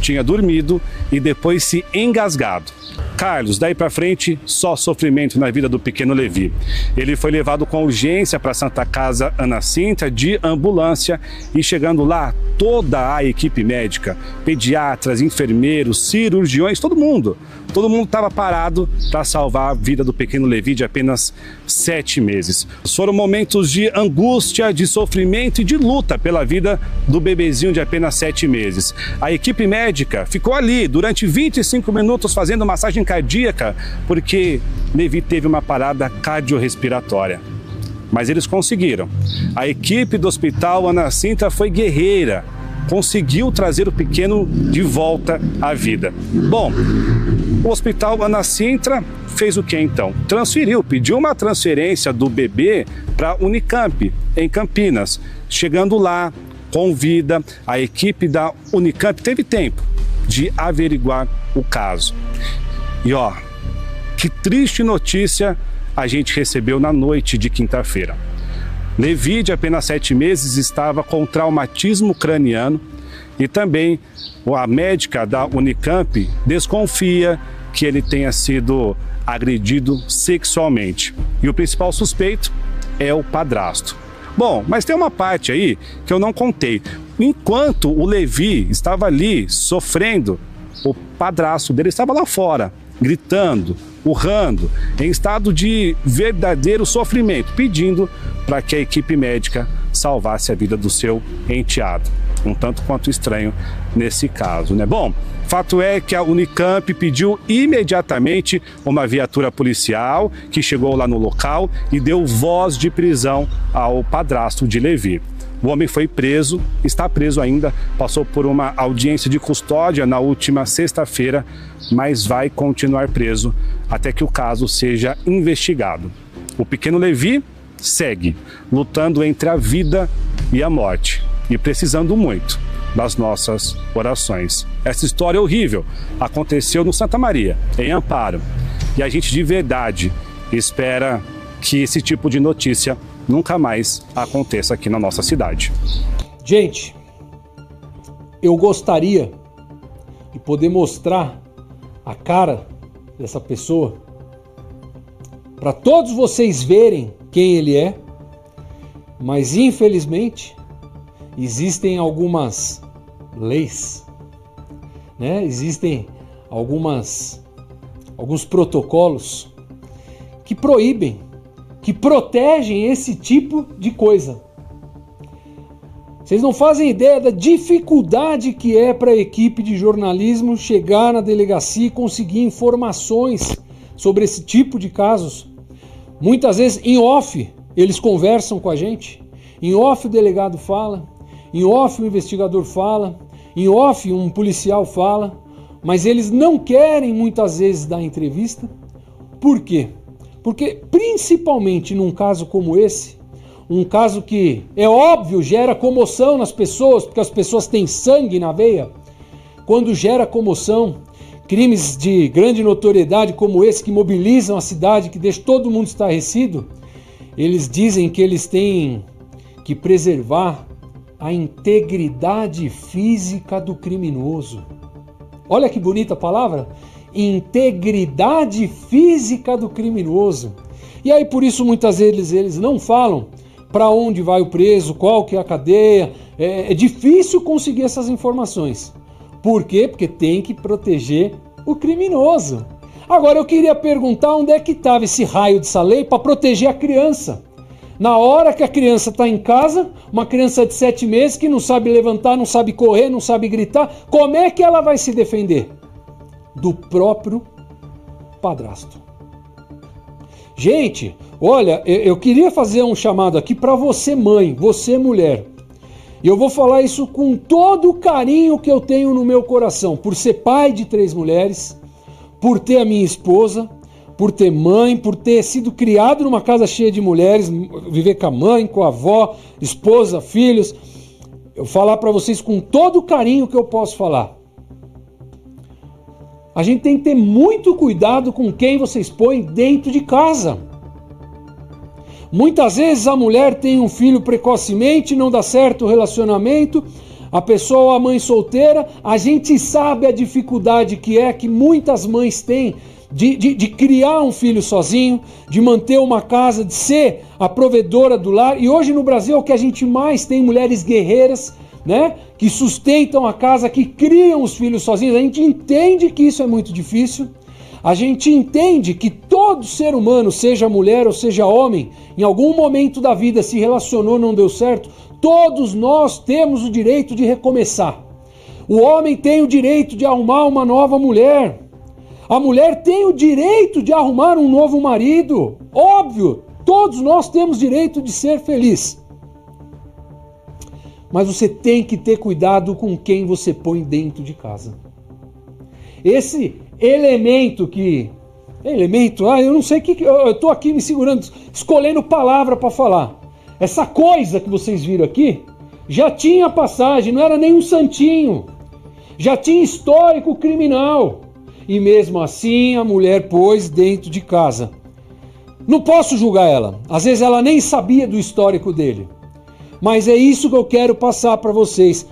tinha dormido e depois se engasgado. Carlos, daí para frente, só sofrimento na vida do pequeno Levi. Ele foi levado com urgência para a Santa Casa Ana Sintra de ambulância e chegando lá, toda a equipe médica, pediatras, enfermeiros, cirurgiões, todo mundo estava parado para salvar a vida do pequeno Levi de apenas 7 meses. Foram momentos de angústia, de sofrimento e de luta pela vida do bebezinho de apenas 7 meses. A equipe médica ficou ali durante 25 minutos fazendo massagem cardíaca porque Levi teve uma parada cardiorrespiratória. Mas eles conseguiram. A equipe do Hospital Ana Sintra foi guerreira, conseguiu trazer o pequeno de volta à vida. Bom, o Hospital Ana Sintra fez o que então? Transferiu, pediu uma transferência do bebê para a Unicamp, em Campinas. Chegando lá, com vida, a equipe da Unicamp teve tempo de averiguar o caso. E ó, que triste notícia a gente recebeu na noite de quinta-feira. Levi, de apenas 7 meses, estava com traumatismo craniano e também a médica da Unicamp desconfia que ele tenha sido agredido sexualmente. E o principal suspeito é o padrasto. Bom, mas tem uma parte aí que eu não contei. Enquanto o Levi estava ali sofrendo, o padrasto dele estava lá fora, gritando, urrando, em estado de verdadeiro sofrimento, pedindo para que a equipe médica salvasse a vida do seu enteado. Um tanto quanto estranho nesse caso, né? Bom, fato é que a Unicamp pediu imediatamente uma viatura policial que chegou lá no local e deu voz de prisão ao padrasto de Levi. O homem foi preso, está preso ainda, passou por uma audiência de custódia na última sexta-feira, mas vai continuar preso até que o caso seja investigado. O pequeno Levi segue lutando entre a vida e a morte e precisando muito das nossas orações. Essa história horrível aconteceu no Santa Maria, em Amparo. E a gente de verdade espera que esse tipo de notícia nunca mais aconteça aqui na nossa cidade. Gente, eu gostaria de poder mostrar a cara dessa pessoa para todos vocês verem quem ele é, mas infelizmente existem algumas leis, né? Existem alguns protocolos que proíbem, que protegem esse tipo de coisa. Vocês não fazem ideia da dificuldade que é para a equipe de jornalismo chegar na delegacia e conseguir informações sobre esse tipo de casos. Muitas vezes em off eles conversam com a gente, em off o delegado fala, em off o investigador fala, em off um policial fala, mas eles não querem muitas vezes dar entrevista. Por quê? Porque principalmente num caso como esse, um caso que é óbvio gera comoção nas pessoas, porque as pessoas têm sangue na veia, quando gera comoção, crimes de grande notoriedade como esse que mobilizam a cidade, que deixam todo mundo estarrecido, eles dizem que eles têm que preservar a integridade física do criminoso. Olha que bonita a palavra, integridade física do criminoso. E aí por isso muitas vezes eles não falam para onde vai o preso, qual que é a cadeia. É difícil conseguir essas informações. Por quê? Porque tem que proteger o criminoso. Agora eu queria perguntar onde é que estava esse raio dessa lei para proteger a criança. Na hora que a criança está em casa, uma criança de 7 meses que não sabe levantar, não sabe correr, não sabe gritar, como é que ela vai se defender? Do próprio padrasto. Gente, olha, eu queria fazer um chamado aqui para você mãe, você mulher. E eu vou falar isso com todo o carinho que eu tenho no meu coração, por ser pai de 3 mulheres, por ter a minha esposa, por ter mãe, por ter sido criado numa casa cheia de mulheres, viver com a mãe, com a avó, esposa, filhos. Eu falar para vocês com todo o carinho que eu posso falar. A gente tem que ter muito cuidado com quem você expõe dentro de casa. Muitas vezes a mulher tem um filho precocemente, não dá certo o relacionamento, a pessoa, a mãe solteira, a gente sabe a dificuldade que muitas mães têm de criar um filho sozinho, de manter uma casa, de ser a provedora do lar. E hoje no Brasil é o que a gente mais tem, mulheres guerreiras, né, que sustentam a casa, que criam os filhos sozinhos. A gente entende que isso é muito difícil. A gente entende que todo ser humano, seja mulher ou seja homem, em algum momento da vida se relacionou, não deu certo. Todos nós temos o direito de recomeçar. O homem tem o direito de arrumar uma nova mulher. A mulher tem o direito de arrumar um novo marido. Óbvio, todos nós temos direito de ser feliz. Mas você tem que ter cuidado com quem você põe dentro de casa. Esse elemento eu não sei o que... Eu estou aqui me segurando, escolhendo palavra para falar. Essa coisa que vocês viram aqui, já tinha passagem, não era nem um santinho. Já tinha histórico criminal. E mesmo assim a mulher pôs dentro de casa. Não posso julgar ela. Às vezes ela nem sabia do histórico dele. Mas é isso que eu quero passar para vocês.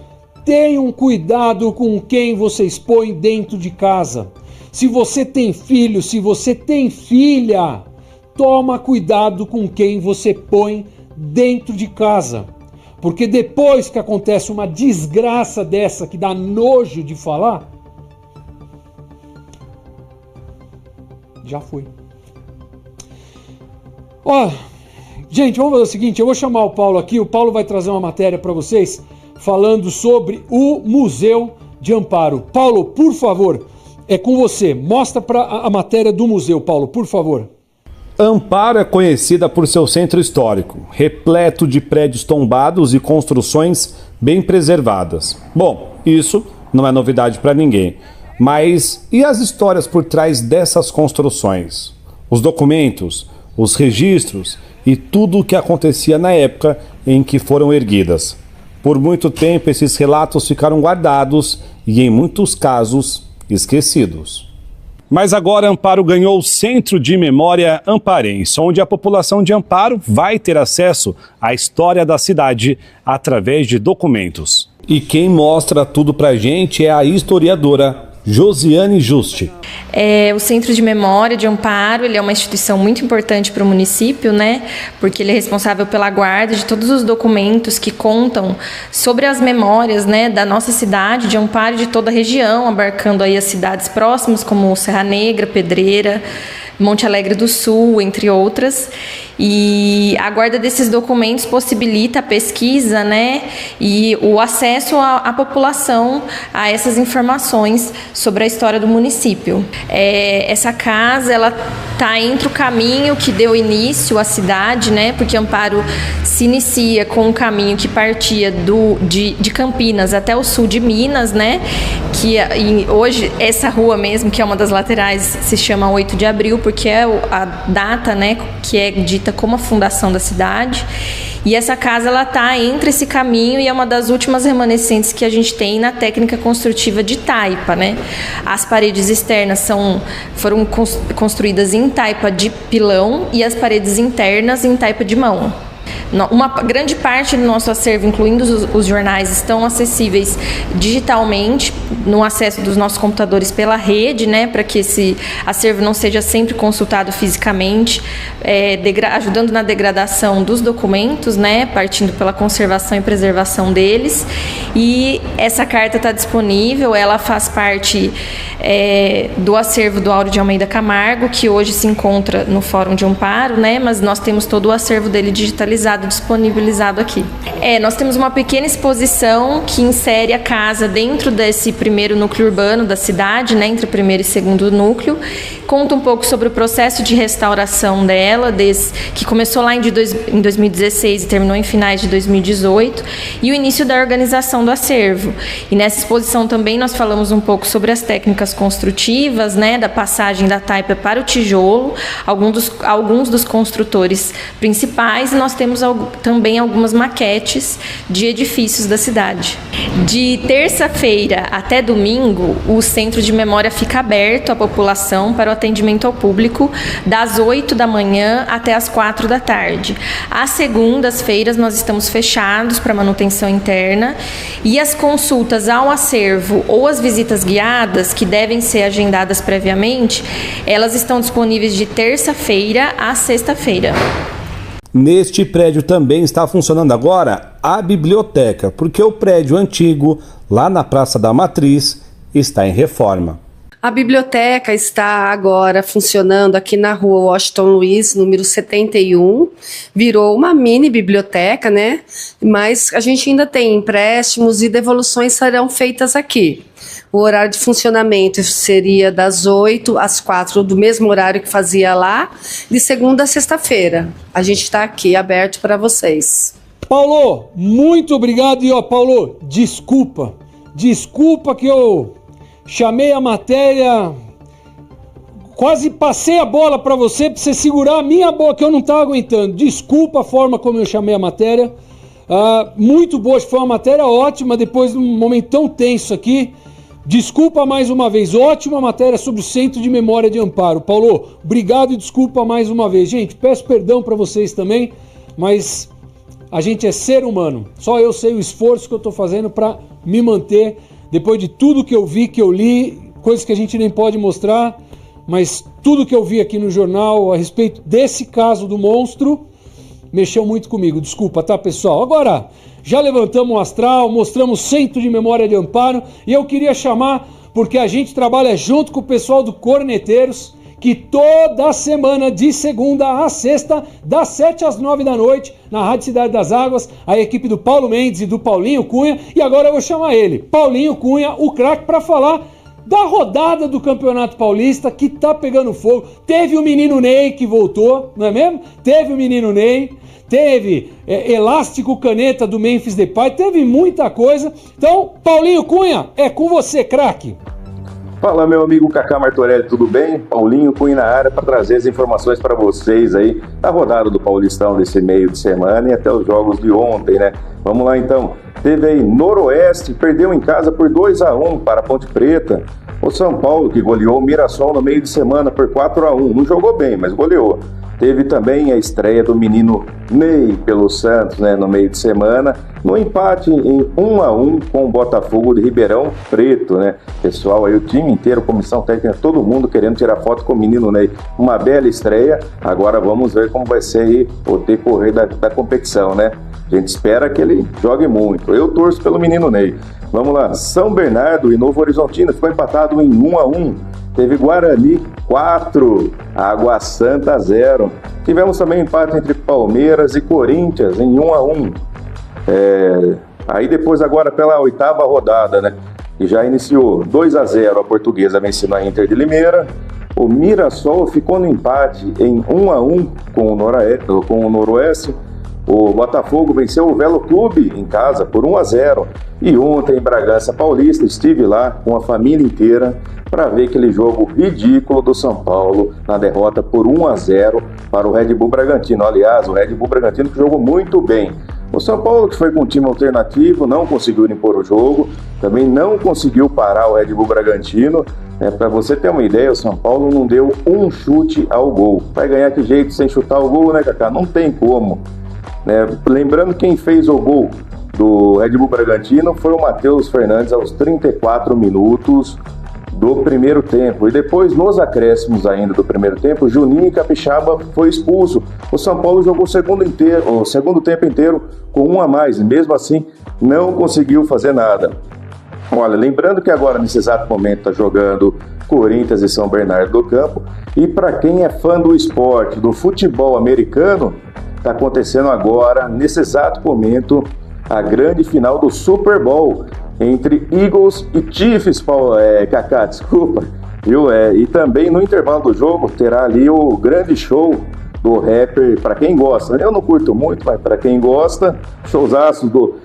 Tenham cuidado com quem vocês põem dentro de casa. Se você tem filho, se você tem filha, toma cuidado com quem você põe dentro de casa. Porque depois que acontece uma desgraça dessa que dá nojo de falar, já foi. Ó, gente, vamos fazer o seguinte, eu vou chamar o Paulo aqui, o Paulo vai trazer uma matéria para vocês falando sobre o Museu de Amparo. Paulo, por favor, é com você. Mostra para a matéria do museu, Paulo, por favor. Amparo é conhecida por seu centro histórico, repleto de prédios tombados e construções bem preservadas. Bom, isso não é novidade para ninguém. Mas e as histórias por trás dessas construções? Os documentos, os registros e tudo o que acontecia na época em que foram erguidas. Por muito tempo esses relatos ficaram guardados e, em muitos casos, esquecidos. Mas agora Amparo ganhou o Centro de Memória Amparense, onde a população de Amparo vai ter acesso à história da cidade através de documentos. E quem mostra tudo pra gente é a historiadora Josiane Juste. O Centro de Memória de Amparo, ele é uma instituição muito importante para o município, né? Porque ele é responsável pela guarda de todos os documentos que contam sobre as memórias, né, da nossa cidade de Amparo e de toda a região, abarcando aí as cidades próximas, como Serra Negra, Pedreira, Monte Alegre do Sul, entre outras. E a guarda desses documentos possibilita a pesquisa, né, e o acesso à população a essas informações sobre a história do município. Essa casa, ela está entre o caminho que deu início à cidade, né, porque Amparo se inicia com um caminho que partia de Campinas até o sul de Minas, né, e hoje essa rua mesmo, que é uma das laterais, se chama 8 de abril, porque é a data, né, que é dita como a fundação da cidade. E essa casa, ela está entre esse caminho e é uma das últimas remanescentes que a gente tem na técnica construtiva de taipa, né? As paredes externas foram construídas em taipa de pilão e as paredes internas em taipa de mão. Uma grande parte do nosso acervo, incluindo os jornais, estão acessíveis digitalmente no acesso dos nossos computadores pela rede, né, para que esse acervo não seja sempre consultado fisicamente, ajudando na degradação dos documentos, né, partindo pela conservação e preservação deles. E essa carta está disponível, ela faz parte do acervo do Áureo de Almeida Camargo, que hoje se encontra no Fórum de Amparo, né, mas nós temos todo o acervo dele digitalizado, disponibilizado aqui. Nós temos uma pequena exposição que insere a casa dentro desse primeiro núcleo urbano da cidade, né, entre o primeiro e segundo núcleo. Conta um pouco sobre o processo de restauração dela, que começou lá em 2016 e terminou em finais de 2018, e o início da organização do acervo. E nessa exposição também nós falamos um pouco sobre as técnicas construtivas, né, da passagem da taipa para o tijolo, alguns dos construtores principais, e nós temos também algumas maquetes de edifícios da cidade. De terça-feira até domingo, o Centro de Memória fica aberto à população para o atendimento ao público, das 8 da manhã até as 4 da tarde. Às segundas-feiras nós estamos fechados para manutenção interna, e as consultas ao acervo ou as visitas guiadas, que devem ser agendadas previamente, elas estão disponíveis de terça-feira a sexta-feira. Neste prédio também está funcionando agora a biblioteca, porque o prédio antigo, lá na Praça da Matriz, está em reforma. A biblioteca está agora funcionando aqui na rua Washington Luiz, número 71. Virou uma mini biblioteca, né? Mas a gente ainda tem empréstimos e devoluções serão feitas aqui. O horário de funcionamento seria das 8 às 4, do mesmo horário que fazia lá, de segunda a sexta-feira. A gente está aqui aberto para vocês. Paulo, muito obrigado. E Paulo, desculpa que eu chamei a matéria, quase passei a bola para você segurar a minha bola, que eu não estava aguentando. Desculpa a forma como eu chamei a matéria. Muito boa, foi uma matéria ótima, depois de um momento tão tenso aqui. Desculpa mais uma vez, ótima matéria sobre o Centro de Memória de Amparo. Paulo, obrigado e desculpa mais uma vez. Gente, peço perdão para vocês também, mas a gente é ser humano. Só eu sei o esforço que eu estou fazendo para me manter, depois de tudo que eu vi, que eu li, coisas que a gente nem pode mostrar, mas tudo que eu vi aqui no jornal a respeito desse caso do monstro mexeu muito comigo. Desculpa, tá, pessoal? Agora, já levantamos o astral, mostramos o Centro de Memória de Amparo, e eu queria chamar, porque a gente trabalha junto com o pessoal do Corneteiros, que toda semana, de segunda a sexta, das 7 às 9 da noite, na Rádio Cidade das Águas, a equipe do Paulo Mendes e do Paulinho Cunha, e agora eu vou chamar ele, Paulinho Cunha, o craque, para falar da rodada do Campeonato Paulista, que tá pegando fogo. Teve o menino Ney que voltou, não é mesmo? Teve o menino Ney, teve Elástico Caneta do Memphis Depay, teve muita coisa. Então, Paulinho Cunha, é com você, craque. Fala, meu amigo Cacá Martorelli, tudo bem? Paulinho Cunha na área para trazer as informações para vocês aí da rodada do Paulistão desse meio de semana e até os jogos de ontem, né? Vamos lá então. Teve aí Noroeste, perdeu em casa por 2-1 para a Ponte Preta. O São Paulo, que goleou o Mirassol no meio de semana por 4-1. Não jogou bem, mas goleou. Teve também a estreia do menino Ney pelo Santos, né, no meio de semana, no empate em 1-1 com o Botafogo de Ribeirão Preto, né? Pessoal, aí o time inteiro, comissão técnica, todo mundo querendo tirar foto com o menino Ney. Uma bela estreia. Agora vamos ver como vai ser aí o decorrer da competição, né? A gente espera que ele jogue muito. Eu torço pelo menino Ney. Vamos lá, São Bernardo e Novo Horizontino ficou empatado em 1-1. Teve Guarani 4, Água Santa 0. Tivemos também empate entre Palmeiras e Corinthians em 1-1. Aí depois agora pela 8ª rodada, né? E já iniciou 2-0 a Portuguesa vencendo a Inter de Limeira. O Mirassol ficou no empate em 1-1 com o Noroeste. O Botafogo venceu o Velo Clube em casa por 1-0. E ontem em Bragança Paulista estive lá com a família inteira para ver aquele jogo ridículo do São Paulo na derrota por 1-0 para o Red Bull Bragantino. Aliás, o Red Bull Bragantino que jogou muito bem. O São Paulo, que foi com um time alternativo, não conseguiu impor o jogo, também não conseguiu parar o Red Bull Bragantino. Para você ter uma ideia, o São Paulo não deu um chute ao gol. Vai ganhar que jeito sem chutar o gol, né, Kaká? Não tem como. Lembrando, quem fez o gol do Red Bull Bragantino foi o Matheus Fernandes aos 34 minutos do primeiro tempo. E depois, nos acréscimos ainda do primeiro tempo, Juninho Capixaba foi expulso. O São Paulo jogou o segundo tempo inteiro com um a mais e mesmo assim não conseguiu fazer nada. Olha, lembrando que agora nesse exato momento está jogando Corinthians e São Bernardo do Campo, e para quem é fã do esporte, do futebol americano, está acontecendo agora, nesse exato momento, a grande final do Super Bowl entre Eagles e Chiefs, Kaká, desculpa, viu? E também no intervalo do jogo terá ali o grande show do rapper, para quem gosta. Eu não curto muito, mas para quem gosta, showzaço do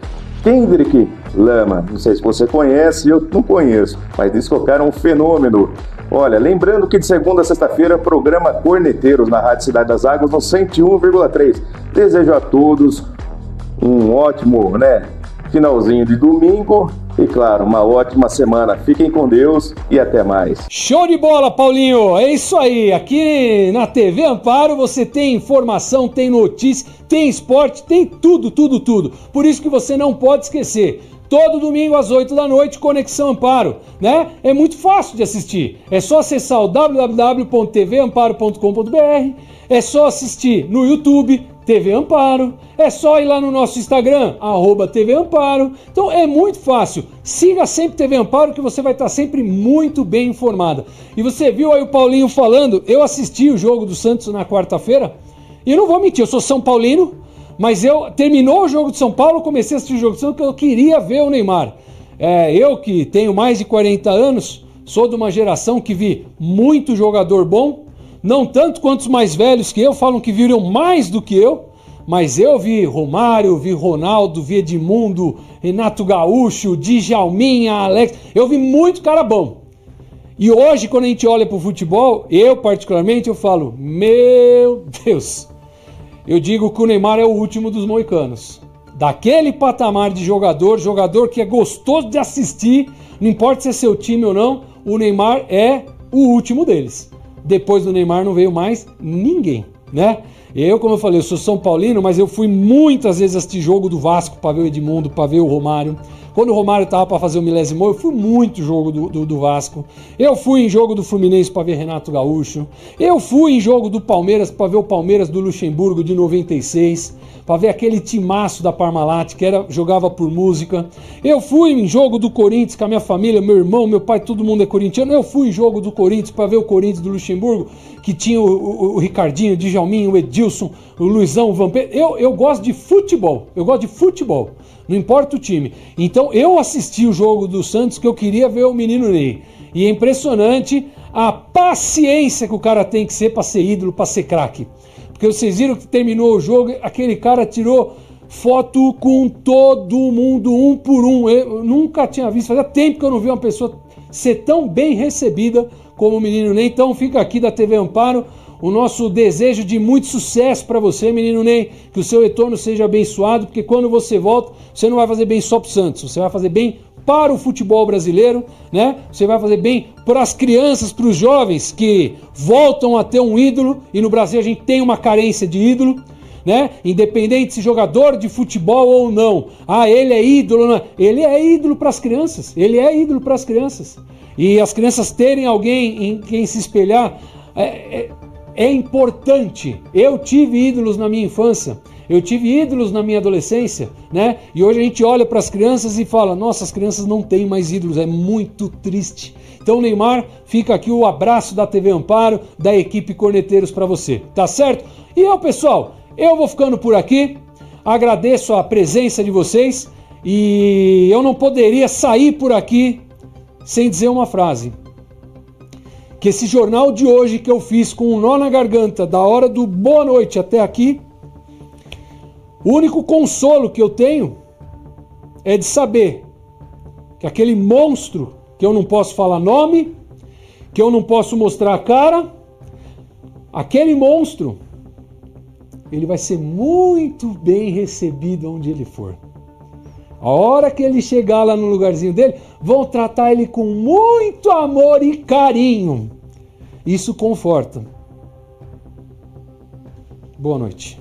Kendrick Lamar. Não sei se você conhece, eu não conheço, mas diz que o cara é um fenômeno. Olha, lembrando que de segunda a sexta-feira, programa Corneteiros na Rádio Cidade das Águas, no 101,3. Desejo a todos um ótimo, finalzinho de domingo e, claro, uma ótima semana. Fiquem com Deus e até mais. Show de bola, Paulinho! É isso aí. Aqui na TV Amparo você tem informação, tem notícia, tem esporte, tem tudo. Por isso que você não pode esquecer. Todo domingo às 8 da noite, Conexão Amparo, né? É muito fácil de assistir. É só acessar o www.tvamparo.com.br, é só assistir no YouTube, TV Amparo, é só ir lá no nosso Instagram, @TV Amparo. Então é muito fácil. Siga sempre TV Amparo que você vai estar sempre muito bem informada. E você viu aí o Paulinho falando, eu assisti o jogo do Santos na quarta-feira, e eu não vou mentir, eu sou São Paulino, mas terminou o jogo de São Paulo, comecei a assistir o jogo de São Paulo porque eu queria ver o Neymar. Eu que tenho mais de 40 anos, sou de uma geração que vi muito jogador bom, não tanto quanto os mais velhos que eu, falam que viram mais do que eu, mas eu vi Romário, vi Ronaldo, vi Edmundo, Renato Gaúcho, Djalminha, Alex, eu vi muito cara bom. E hoje, quando a gente olha pro futebol, eu particularmente, eu falo, meu Deus... Eu digo que o Neymar é o último dos moicanos. Daquele patamar de jogador que é gostoso de assistir, não importa se é seu time ou não, o Neymar é o último deles. Depois do Neymar não veio mais ninguém, né? Eu, como eu falei, eu sou São Paulino, mas eu fui muitas vezes assistir jogo do Vasco para ver o Edmundo, para ver o Romário. Quando o Romário estava para fazer o milésimo, eu fui muito jogo do Vasco. Eu fui em jogo do Fluminense para ver Renato Gaúcho. Eu fui em jogo do Palmeiras para ver o Palmeiras do Luxemburgo de 96. Para ver aquele timaço da Parmalat que jogava por música. Eu fui em jogo do Corinthians com a minha família, meu irmão, meu pai, todo mundo é corintiano. Eu fui em jogo do Corinthians para ver o Corinthians do Luxemburgo, que tinha o Ricardinho, o Djalminha, o Edilson, o Luizão, o Vampeta. Eu gosto de futebol. Não importa o time. Então eu assisti o jogo do Santos que eu queria ver o menino Ney. E é impressionante a paciência que o cara tem que ser para ser ídolo, para ser craque. Porque vocês viram que terminou o jogo, aquele cara tirou foto com todo mundo, um por um. Eu nunca tinha visto, fazia tempo que eu não vi uma pessoa ser tão bem recebida como o menino Ney. Então fica aqui da TV Amparo o nosso desejo de muito sucesso para você, menino Ney, que o seu retorno seja abençoado, porque quando você volta, você não vai fazer bem só pro Santos, você vai fazer bem para o futebol brasileiro, né? Você vai fazer bem para as crianças, para os jovens que voltam a ter um ídolo, e no Brasil a gente tem uma carência de ídolo, né? Independente se jogador de futebol ou não. Ah, ele é ídolo, não. Ele é ídolo para as crianças. Ele é ídolo para as crianças. E as crianças terem alguém em quem se espelhar é importante. Eu tive ídolos na minha infância. Eu tive ídolos na minha adolescência, né? E hoje a gente olha para as crianças e fala: nossa, as crianças não têm mais ídolos, é muito triste. Então, Neymar, fica aqui o abraço da TV Amparo, da equipe Corneteiros para você, tá certo? E eu, pessoal, eu vou ficando por aqui, agradeço a presença de vocês e eu não poderia sair por aqui sem dizer uma frase. Que esse jornal de hoje que eu fiz com um nó na garganta, da hora do boa noite até aqui, o único consolo que eu tenho é de saber que aquele monstro, que eu não posso falar nome, que eu não posso mostrar a cara, aquele monstro, ele vai ser muito bem recebido onde ele for. A hora que ele chegar lá no lugarzinho dele, vão tratar ele com muito amor e carinho. Isso conforta. Boa noite.